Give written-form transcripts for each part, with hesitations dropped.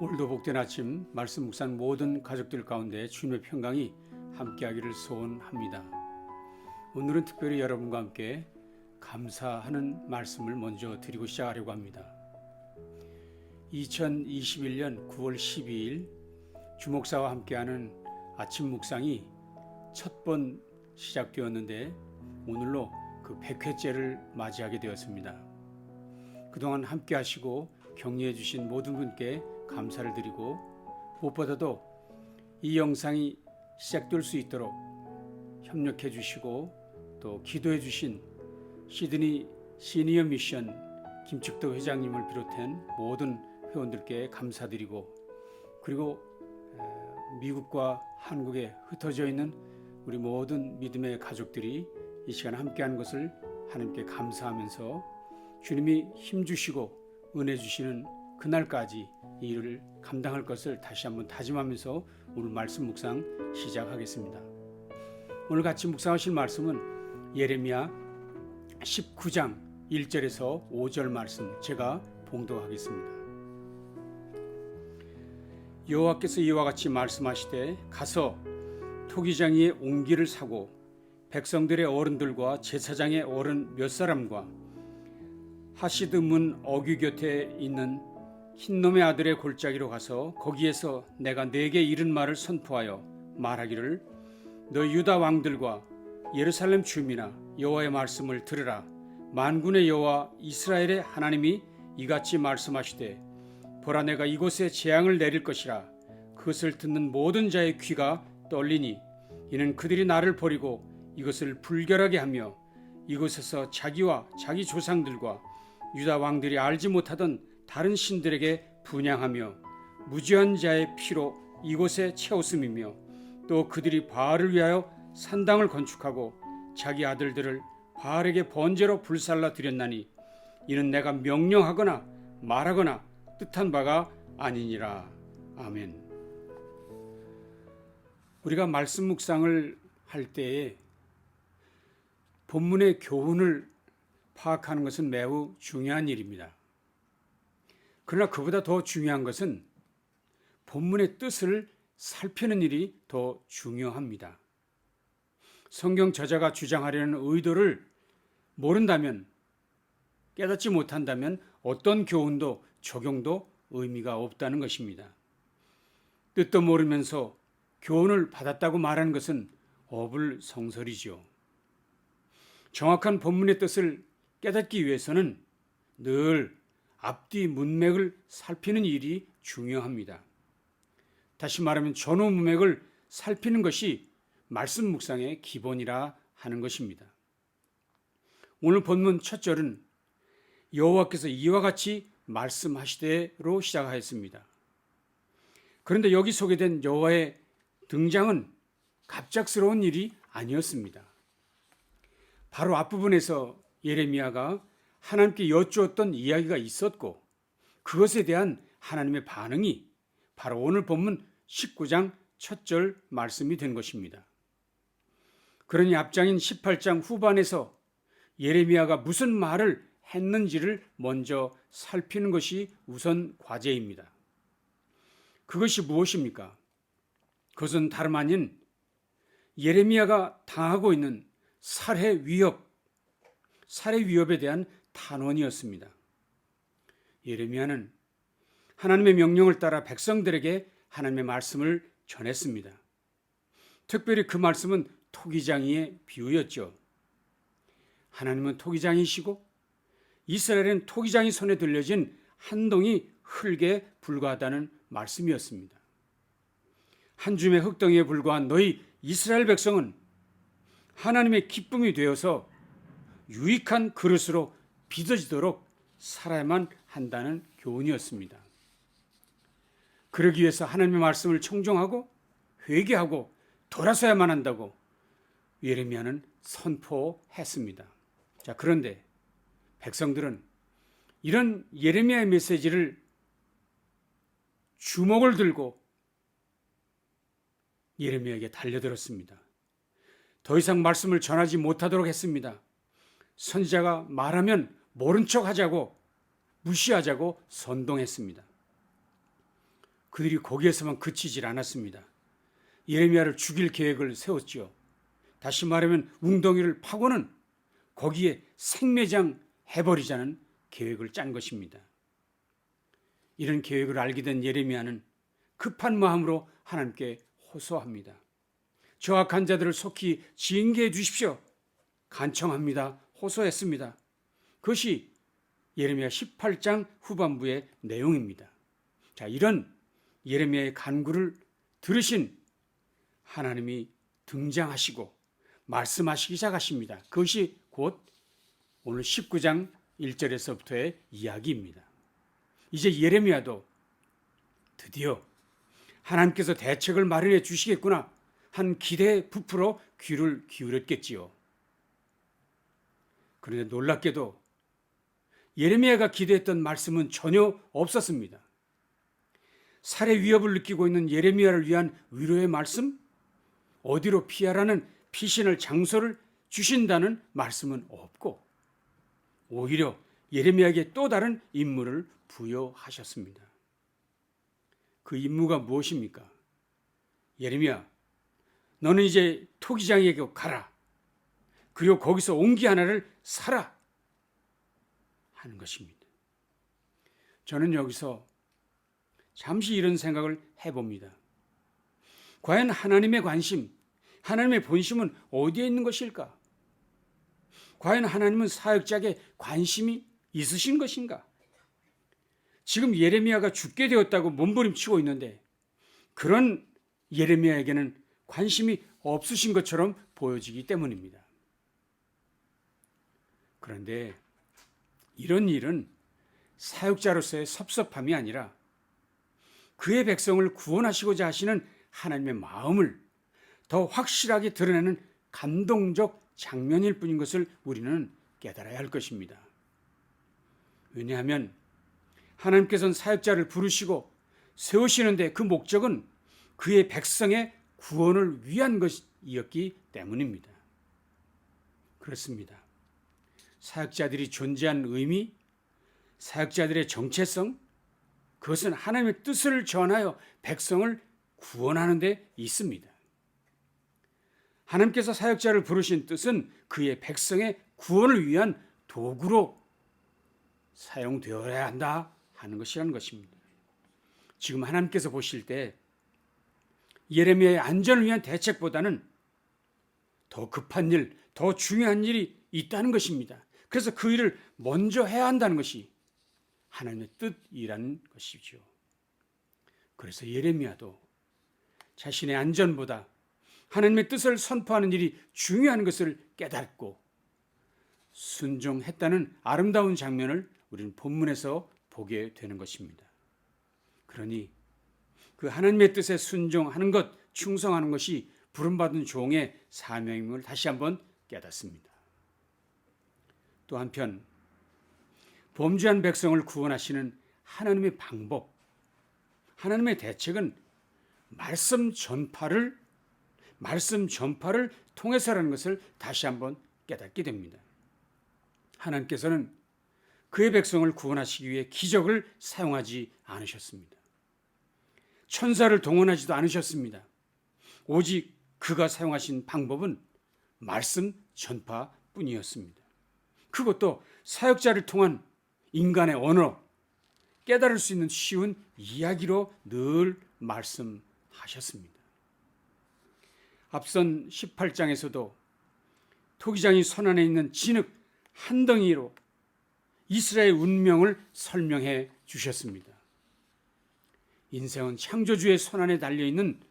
오늘도 복된 아침 말씀 묵상 모든 가족들 가운데 주님의 평강이 함께하기를 소원합니다. 오늘은 특별히 여러분과 함께 감사하는 말씀을 먼저 드리고 시작하려고 합니다. 2021년 9월 12일 주목사와 함께하는 아침 묵상이 첫 번 시작되었는데 오늘로 그 100회째를 맞이하게 되었습니다. 그동안 함께 하시고 격려해 주신 모든 분께 감사를 드리고 무엇보다도 이 영상이 시작될 수 있도록 협력해 주시고 또 기도해 주신 시드니 시니어 미션 김측도 회장님을 비롯한 모든 회원들께 감사드리고 그리고 미국과 한국에 흩어져 있는 우리 모든 믿음의 가족들이 이 시간 함께하는 것을 하나님께 감사하면서 주님이 힘주시고 은혜 주시는 그날까지 이 일을 감당할 것을 다시 한번 다짐하면서 오늘 말씀 묵상 시작하겠습니다. 오늘 같이 묵상하실 말씀은 예레미야 19장 1절에서 5절 말씀 제가 봉독하겠습니다. 여호와께서 이와 같이 말씀하시되 가서 토기장이의 옹기를 사고 백성들의 어른들과 제사장의 어른 몇 사람과 하시드 문 어귀 곁에 있는 흰놈의 아들의 골짜기로 가서 거기에서 내가 네게 이른 말을 선포하여 말하기를 너 유다 왕들과 예루살렘 주민아 여호와의 말씀을 들으라. 만군의 여호와 이스라엘의 하나님이 이같이 말씀하시되 보라 내가 이곳에 재앙을 내릴 것이라. 그것을 듣는 모든 자의 귀가 떨리니 이는 그들이 나를 버리고 이것을 불결하게 하며 이곳에서 자기와 자기 조상들과 유다 왕들이 알지 못하던 다른 신들에게 분향하며 무지한 자의 피로 이곳에 채웠음이며 또 그들이 바알을 위하여 산당을 건축하고 자기 아들들을 바알에게 번제로 불살라 드렸나니 이는 내가 명령하거나 말하거나 뜻한 바가 아니니라. 아멘. 우리가 말씀 묵상을 할 때에 본문의 교훈을 파악하는 것은 매우 중요한 일입니다. 그러나 그보다 더 중요한 것은 본문의 뜻을 살피는 일이 더 중요합니다. 성경 저자가 주장하려는 의도를 모른다면, 깨닫지 못한다면 어떤 교훈도 적용도 의미가 없다는 것입니다. 뜻도 모르면서 교훈을 받았다고 말하는 것은 어불성설이죠. 정확한 본문의 뜻을 깨닫기 위해서는 늘 앞뒤 문맥을 살피는 일이 중요합니다. 다시 말하면 전후 문맥을 살피는 것이 말씀 묵상의 기본이라 하는 것입니다. 오늘 본문 첫 절은 여호와께서 이와 같이 말씀하시되로 시작하였습니다. 그런데 여기 소개된 여호와의 등장은 갑작스러운 일이 아니었습니다. 바로 앞부분에서 예레미야가 하나님께 여쭈었던 이야기가 있었고 그것에 대한 하나님의 반응이 바로 오늘 본문 19장 첫 절 말씀이 된 것입니다. 그러니 앞장인 18장 후반에서 예레미야가 무슨 말을 했는지를 먼저 살피는 것이 우선 과제입니다. 그것이 무엇입니까? 그것은 다름 아닌 예레미야가 당하고 있는 살해 위협에 대한 탄원이었습니다. 예레미야는 하나님의 명령을 따라 백성들에게 하나님의 말씀을 전했습니다. 특별히 그 말씀은 토기장이의 비유였죠. 하나님은 토기장이시고 이스라엘은 토기장이 손에 들려진 한 동이 흙에 불과하다는 말씀이었습니다. 한 줌의 흙덩이에 불과한 너희 이스라엘 백성은 하나님의 기쁨이 되어서 유익한 그릇으로 빚어지도록 살아야만 한다는 교훈이었습니다. 그러기 위해서 하나님의 말씀을 청종하고 회개하고 돌아서야만 한다고 예레미야는 선포했습니다. 자, 그런데 백성들은 이런 예레미야의 메시지를 주먹을 들고 예레미야에게 달려들었습니다. 더 이상 말씀을 전하지 못하도록 했습니다. 선지자가 말하면 모른 척 하자고 무시하자고 선동했습니다. 그들이 거기에서만 그치질 않았습니다. 예레미야를 죽일 계획을 세웠지요. 다시 말하면 웅덩이를 파고는 거기에 생매장 해버리자는 계획을 짠 것입니다. 이런 계획을 알게 된 예레미야는 급한 마음으로 하나님께 호소합니다. 저 악한 자들을 속히 징계해 주십시오. 간청합니다. 호소했습니다. 그것이 예레미야 18장 후반부의 내용입니다. 자, 이런 예레미야의 간구를 들으신 하나님이 등장하시고 말씀하시기 시작하십니다. 그것이 곧 오늘 19장 1절에서부터의 이야기입니다. 이제 예레미야도 드디어 하나님께서 대책을 마련해 주시겠구나 한 기대에 부풀어 귀를 기울였겠지요. 그런데 놀랍게도 예레미야가 기대했던 말씀은 전혀 없었습니다. 살해 위협을 느끼고 있는 예레미야를 위한 위로의 말씀, 어디로 피하라는 피신할 장소를 주신다는 말씀은 없고 오히려 예레미야에게 또 다른 임무를 부여하셨습니다. 그 임무가 무엇입니까? 예레미야, 너는 이제 토기장에게 가라. 그리고 거기서 옹기 하나를 사라 하는 것입니다. 저는 여기서 잠시 이런 생각을 해봅니다. 과연 하나님의 관심, 하나님의 본심은 어디에 있는 것일까? 과연 하나님은 사역자에게 관심이 있으신 것인가? 지금 예레미야가 죽게 되었다고 몸부림치고 있는데 그런 예레미야에게는 관심이 없으신 것처럼 보여지기 때문입니다. 그런데 이런 일은 사역자로서의 섭섭함이 아니라 그의 백성을 구원하시고자 하시는 하나님의 마음을 더 확실하게 드러내는 감동적 장면일 뿐인 것을 우리는 깨달아야 할 것입니다. 왜냐하면 하나님께서는 사역자를 부르시고 세우시는데 그 목적은 그의 백성의 구원을 위한 것이었기 때문입니다. 그렇습니다. 사역자들이 존재한 의미, 사역자들의 정체성, 그것은 하나님의 뜻을 전하여 백성을 구원하는 데 있습니다. 하나님께서 사역자를 부르신 뜻은 그의 백성의 구원을 위한 도구로 사용되어야 한다 하는 것이라는 것입니다. 지금 하나님께서 보실 때 예레미야의 안전을 위한 대책보다는 더 급한 일, 더 중요한 일이 있다는 것입니다. 그래서 그 일을 먼저 해야 한다는 것이 하나님의 뜻이라는 것이죠. 그래서 예레미야도 자신의 안전보다 하나님의 뜻을 선포하는 일이 중요한 것을 깨닫고 순종했다는 아름다운 장면을 우리는 본문에서 보게 되는 것입니다. 그러니 그 하나님의 뜻에 순종하는 것, 충성하는 것이 부름받은 종의 사명임을 다시 한번 깨닫습니다. 또 한편 범죄한 백성을 구원하시는 하나님의 방법, 하나님의 대책은 말씀 전파를 통해서라는 것을 다시 한번 깨닫게 됩니다. 하나님께서는 그의 백성을 구원하시기 위해 기적을 사용하지 않으셨습니다. 천사를 동원하지도 않으셨습니다. 오직 그가 사용하신 방법은 말씀 전파뿐이었습니다. 그것도 사역자를 통한 인간의 언어, 깨달을 수 있는 쉬운 이야기로 늘 말씀하셨습니다. 앞선 18장에서도 토기장이 손안에 있는 진흙 한 덩이로 이스라엘 운명을 설명해 주셨습니다. 인생은 창조주의 손안에 달려있는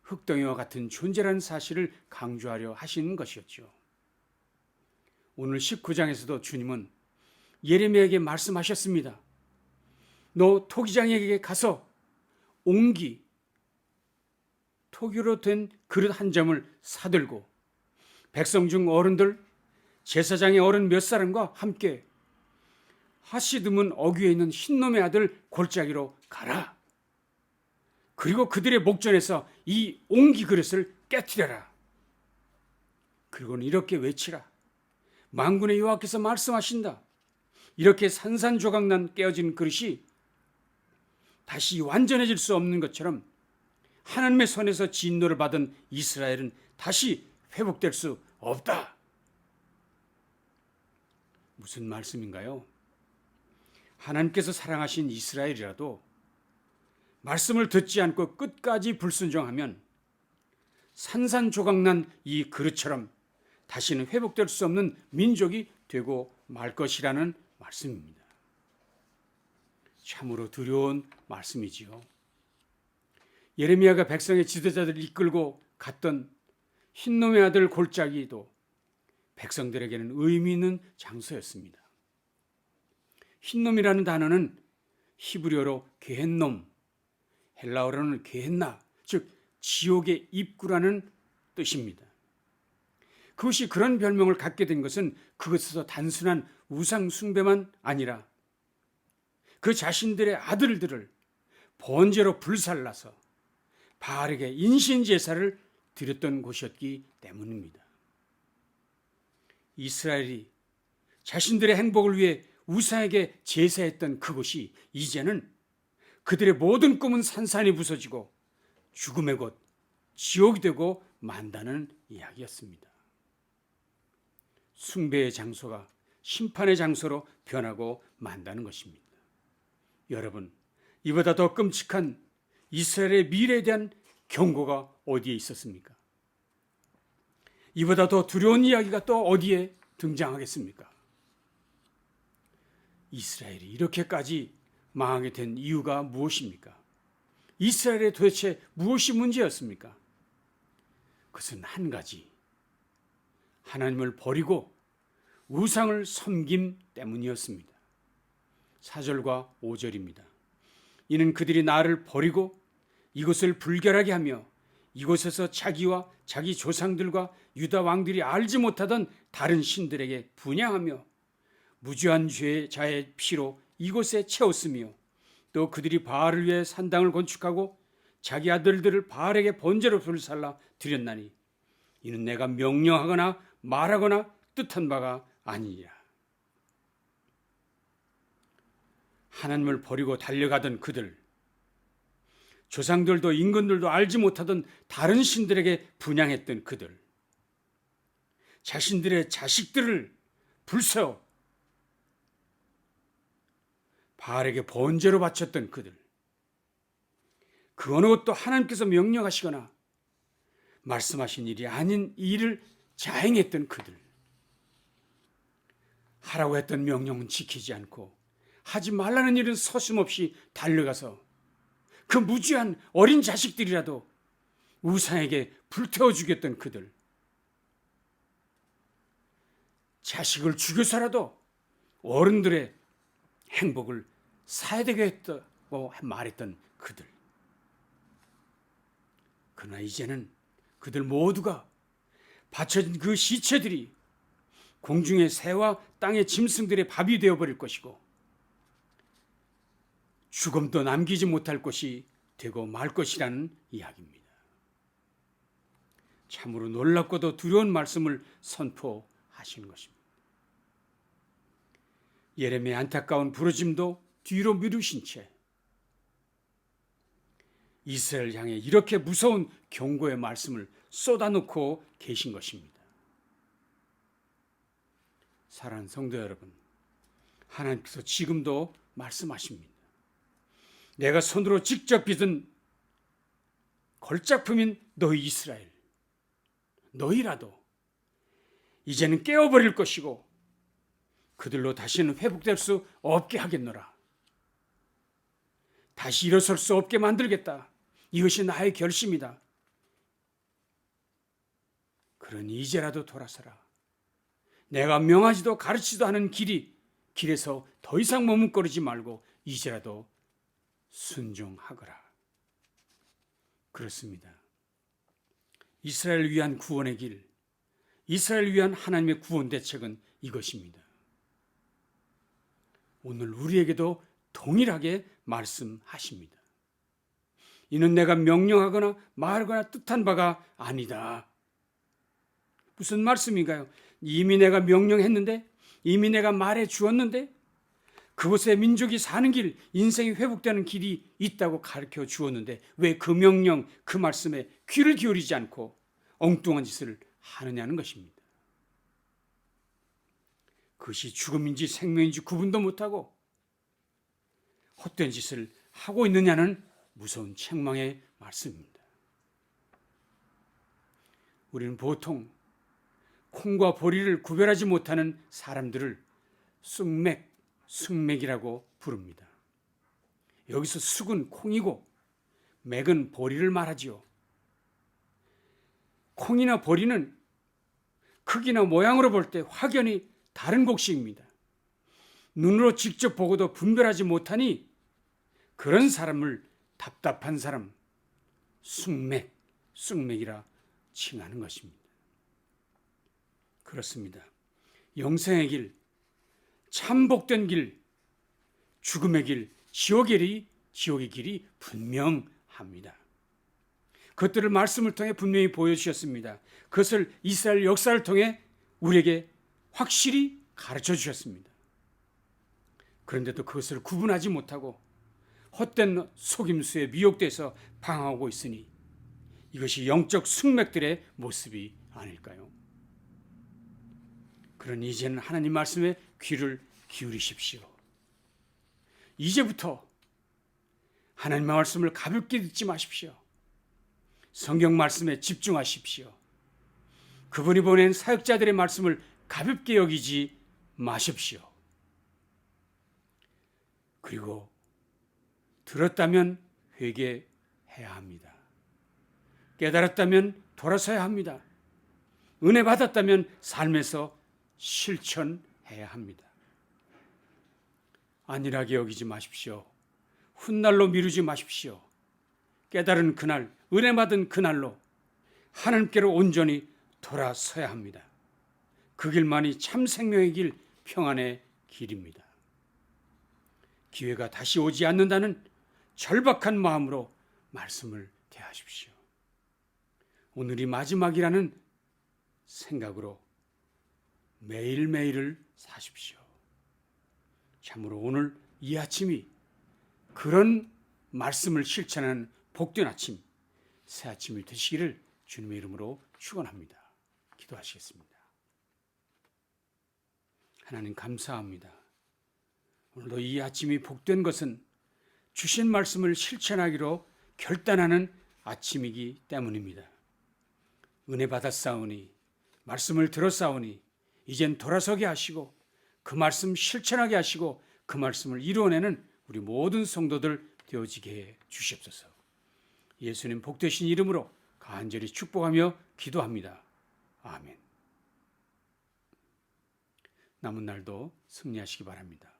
흙덩이와 같은 존재라는 사실을 강조하려 하시는 것이었죠. 오늘 19장에서도 주님은 예레미야에게 말씀하셨습니다. 너 토기장에게 가서 옹기, 토기로 된 그릇 한 점을 사들고 백성 중 어른들, 제사장의 어른 몇 사람과 함께 하시드문 어귀에 있는 흰놈의 아들 골짜기로 가라. 그리고 그들의 목전에서 이 옹기 그릇을 깨뜨려라. 그리고는 이렇게 외치라. 만군의 여호와께서 말씀하신다. 이렇게 산산조각난 깨어진 그릇이 다시 완전해질 수 없는 것처럼 하나님의 손에서 진노를 받은 이스라엘은 다시 회복될 수 없다. 무슨 말씀인가요? 하나님께서 사랑하신 이스라엘이라도 말씀을 듣지 않고 끝까지 불순종하면 산산조각난 이 그릇처럼 다시는 회복될 수 없는 민족이 되고 말 것이라는 말씀입니다. 참으로 두려운 말씀이지요. 예레미야가 백성의 지도자들을 이끌고 갔던 흰놈의 아들 골짜기도 백성들에게는 의미 있는 장소였습니다. 흰놈이라는 단어는 히브리어로 게헨놈, 헬라어로는 게헨나, 즉 지옥의 입구라는 뜻입니다. 그것이 그런 별명을 갖게 된 것은 그것에서 단순한 우상 숭배만 아니라 그 자신들의 아들들을 번제로 불살라서 바알에게 인신 제사를 드렸던 곳이었기 때문입니다. 이스라엘이 자신들의 행복을 위해 우상에게 제사했던 그곳이 이제는 그들의 모든 꿈은 산산이 부서지고 죽음의 곳, 지옥이 되고 만다는 이야기였습니다. 숭배의 장소가 심판의 장소로 변하고 만다는 것입니다. 여러분, 이보다 더 끔찍한 이스라엘의 미래에 대한 경고가 어디에 있었습니까? 이보다 더 두려운 이야기가 또 어디에 등장하겠습니까? 이스라엘이 이렇게까지 망하게 된 이유가 무엇입니까? 이스라엘에 도대체 무엇이 문제였습니까? 그것은 한 가지, 하나님을 버리고 우상을 섬김 때문이었습니다. 4절과 5절입니다. 이는 그들이 나를 버리고 이곳을 불결하게 하며 이곳에서 자기와 자기 조상들과 유다 왕들이 알지 못하던 다른 신들에게 분향하며 무죄한 죄자의 피로 이곳에 채웠으며 또 그들이 바알을 위해 산당을 건축하고 자기 아들들을 바알에게 번제로 불살라 드렸나니 이는 내가 명령하거나 말하거나 뜻한 바가 아니니라. 하나님을 버리고 달려가던 그들, 조상들도 임금들도 알지 못하던 다른 신들에게 분향했던 그들, 자신들의 자식들을 불세워 바알에게 번제로 바쳤던 그들, 그 어느 것도 하나님께서 명령하시거나 말씀하신 일이 아닌 일을 자행했던 그들, 하라고 했던 명령은 지키지 않고 하지 말라는 일은 서슴없이 달려가서 그 무지한 어린 자식들이라도 우상에게 불태워 죽였던 그들, 자식을 죽여서라도 어른들의 행복을 사야 되겠다고 말했던 그들. 그러나 이제는 그들 모두가 바쳐진 그 시체들이 공중의 새와 땅의 짐승들의 밥이 되어버릴 것이고 죽음도 남기지 못할 것이 되고 말 것이라는 이야기입니다. 참으로 놀랍고도 두려운 말씀을 선포하시는 것입니다. 예레미야의 안타까운 부르짐도 뒤로 미루신 채 이스라엘 향해 이렇게 무서운 경고의 말씀을 쏟아놓고 계신 것입니다. 사랑하는 성도 여러분, 하나님께서 지금도 말씀하십니다. 내가 손으로 직접 빚은 걸작품인 너희 이스라엘, 너희라도 이제는 깨어버릴 것이고 그들로 다시는 회복될 수 없게 하겠노라. 다시 일어설 수 없게 만들겠다. 이것이 나의 결심이다. 그러니 이제라도 돌아서라. 내가 명하지도 가르치지도 않은 길에서 더 이상 머뭇거리지 말고 이제라도 순종하거라. 그렇습니다. 이스라엘을 위한 구원의 길, 이스라엘을 위한 하나님의 구원 대책은 이것입니다. 오늘 우리에게도 동일하게 말씀하십니다. 이는 내가 명령하거나 말하거나 뜻한 바가 아니다. 무슨 말씀인가요? 이미 내가 명령했는데, 이미 내가 말해 주었는데, 그곳에 민족이 사는 길, 인생이 회복되는 길이 있다고 가르쳐 주었는데 왜 그 명령, 그 말씀에 귀를 기울이지 않고 엉뚱한 짓을 하느냐는 것입니다. 그것이 죽음인지 생명인지 구분도 못하고 헛된 짓을 하고 있느냐는 무서운 책망의 말씀입니다. 우리는 보통 콩과 보리를 구별하지 못하는 사람들을 쑥맥이라고 부릅니다. 여기서 쑥은 콩이고 맥은 보리를 말하지요. 콩이나 보리는 크기나 모양으로 볼 때 확연히 다른 곡식입니다. 눈으로 직접 보고도 분별하지 못하니 그런 사람을 답답한 사람, 쑥맥이라 칭하는 것입니다. 그렇습니다. 영생의 길, 참 복된 길, 죽음의 길, 지옥의 길이 분명합니다. 그것들을 말씀을 통해 분명히 보여주셨습니다. 그것을 이스라엘 역사를 통해 우리에게 확실히 가르쳐 주셨습니다. 그런데도 그것을 구분하지 못하고 헛된 속임수에 미혹돼서 방황하고 있으니 이것이 영적 숙맥들의 모습이 아닐까요? 그러니 이제는 하나님 말씀에 귀를 기울이십시오. 이제부터 하나님의 말씀을 가볍게 듣지 마십시오. 성경 말씀에 집중하십시오. 그분이 보낸 사역자들의 말씀을 가볍게 여기지 마십시오. 그리고 들었다면 회개해야 합니다. 깨달았다면 돌아서야 합니다. 은혜 받았다면 삶에서 실천해야 합니다. 안일하게 여기지 마십시오. 훗날로 미루지 마십시오. 깨달은 그날, 은혜 받은 그날로 하나님께로 온전히 돌아서야 합니다. 그 길만이 참 생명의 길, 평안의 길입니다. 기회가 다시 오지 않는다는 절박한 마음으로 말씀을 대하십시오. 오늘이 마지막이라는 생각으로 매일매일을 사십시오. 참으로 오늘 이 아침이 그런 말씀을 실천하는 복된 아침, 새 아침이 되시기를 주님의 이름으로 축원합니다. 기도하시겠습니다. 하나님 감사합니다. 오늘도 이 아침이 복된 것은 주신 말씀을 실천하기로 결단하는 아침이기 때문입니다. 은혜 받았사오니 말씀을 들었사오니 이젠 돌아서게 하시고 그 말씀 실천하게 하시고 그 말씀을 이루어내는 우리 모든 성도들 되어지게 해 주시옵소서. 예수님 복되신 이름으로 간절히 축복하며 기도합니다. 아멘. 남은 날도 승리하시기 바랍니다.